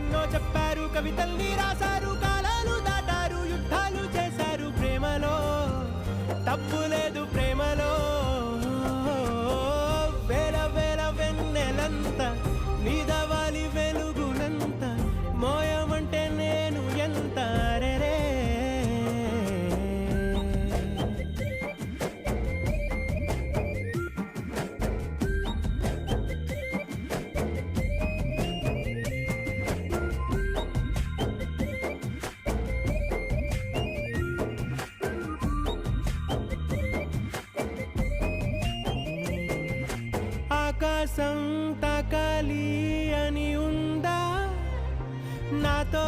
ఎన్నో చెప్పారు, కవితల్ని రాశారు, కాలాలు దాటారు, యుద్ధాలు చేశారు, ప్రేమలో తప్పు లేదు, ప్రేమలో వేల వేల వెన్నెలంత నీదవాలి వెలుగునంత, మోయమంటే నేను ఎంత రే. ఆకాశం తాకాలి అని ఉందా, నాతో